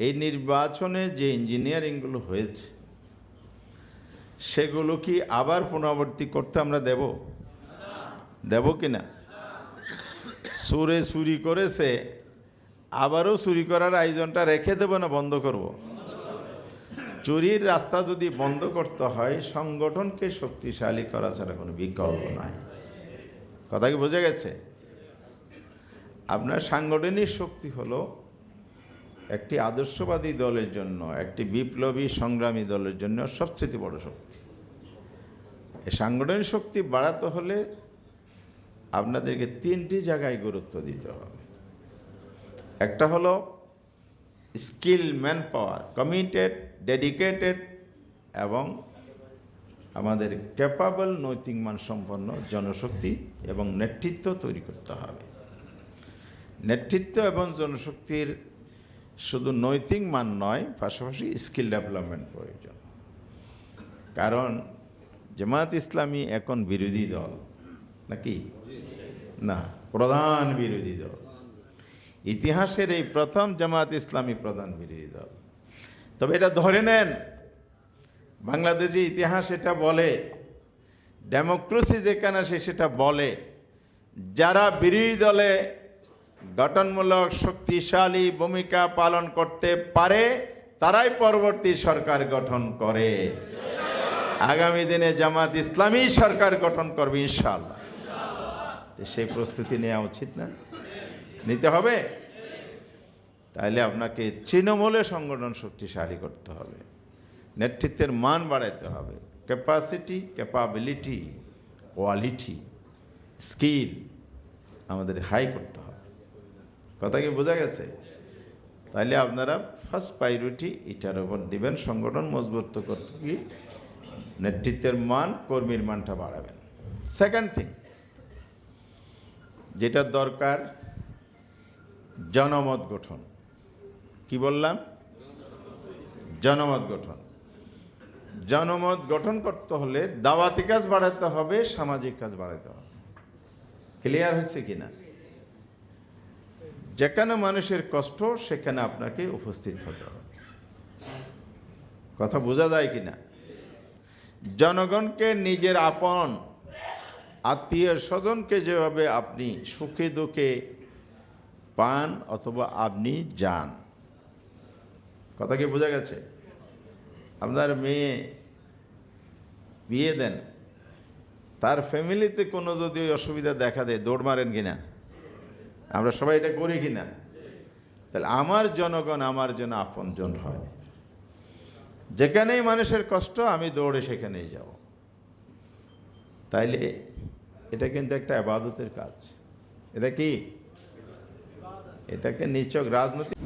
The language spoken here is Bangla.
এই নির্বাচনে যে ইঞ্জিনিয়ারিংগুলো হয়েছে সেগুলো কি আবার পুনরাবৃত্তি করতে আমরা দেব কি না? সুরে চুরি করেছে, আবারও চুরি করার আয়োজনটা রেখে দেব না বন্ধ করব? চুরির রাস্তা যদি বন্ধ করতে হয়, সংগঠনকে শক্তিশালী করা ছাড়া কোনো বিকল্প নাই। কথা কি বোঝা গেছে? আপনার সাংগঠনিক শক্তি হলো একটি আদর্শবাদী দলের জন্য, একটি বিপ্লবী সংগ্রামী দলের জন্য সবচেয়ে বড় শক্তি। এই সাংগঠনিক শক্তি বাড়াতে হলে আপনাদেরকে 3টি জায়গায় গুরুত্ব দিতে হবে। একটা হলো skill, man power, committed, dedicated এবং আমাদের ক্যাপাবল, নৈতিক মানসম্পন্ন জনশক্তি এবং নেতৃত্ব তৈরি করতে হবে। নেতৃত্ব এবং জনশক্তির শুধু নৈতিক মান নয়, পাশাপাশি স্কিল ডেভেলপমেন্ট প্রয়োজন। কারণ জামায়াত ইসলামী এখন বিরোধী দল নাকি না? প্রধান বিরোধী দল। ইতিহাসের এই প্রথম জামায়াত ইসলামী প্রধান বিরোধী দল। তবে এটা ধরে নেন, বাংলাদেশের ইতিহাস এটা বলে, ডেমোক্রেসি যেখানে আসে সেটা বলে, যারা বিরোধী দলে গঠনমূলক শক্তিশালী ভূমিকা পালন করতে পারে তারাই পরবর্তী সরকার গঠন করে। আগামী দিনে জামাত ইসলামী সরকার গঠন করবে ইনশাআল্লাহ। সেই প্রস্তুতি নেওয়া উচিত না? নিতে হবে। তাহলে আপনাকে তৃণমূলে সংগঠন শক্তিশালী করতে হবে, নেতৃত্বের মান বাড়াইতে হবে, ক্যাপাসিটি, ক্যাপাবিলিটি, কোয়ালিটি, স্কিল আমাদের হাই করতে হবে। কথা কি বোঝা গেছে? তাহলে আপনারা ফার্স্ট প্রায়োরিটি এটার উপর দিবেন। সংগঠন মজবুত করতে কি নেতৃত্বের মান, কর্মীর মানটা বাড়াবেন। সেকেন্ড থিং যেটা দরকার, জনমত গঠন। কি বললাম? জনমত গঠন। জনমত গঠন করতে হলে দাওয়াতি কাজ বাড়াতে হবে, সামাজিক কাজ বাড়াতে হবে। ক্লিয়ার হয়েছে কিনা? যেখানে মানুষের কষ্ট সেখানে আপনাকে উপস্থিত হতে হবে। কথা বোঝা যায় কিনা? জনগণকে নিজের আপন, আত্মীয় স্বজনকে যেভাবে আপনি সুখে দুঃখে পান অথবা আপনি যান। কথা কি বোঝা গেছে? আপনার মেয়ে বিয়ে দেন, তার ফ্যামিলিতে কোনো যদি অসুবিধা দেখা দেয় দৌড় মারেন কিনা? আমরা সবাই এটা করি কিনা? তাহলে আমার জনগণ আমার জন্য আপনজন হয়। যেখানেই মানুষের কষ্ট আমি দৌড়ে সেখানেই যাব। তাইলে এটা কিন্তু একটা ইবাদতের কাজ। এটা কি? এটাকে নিছক রাজনৈতিক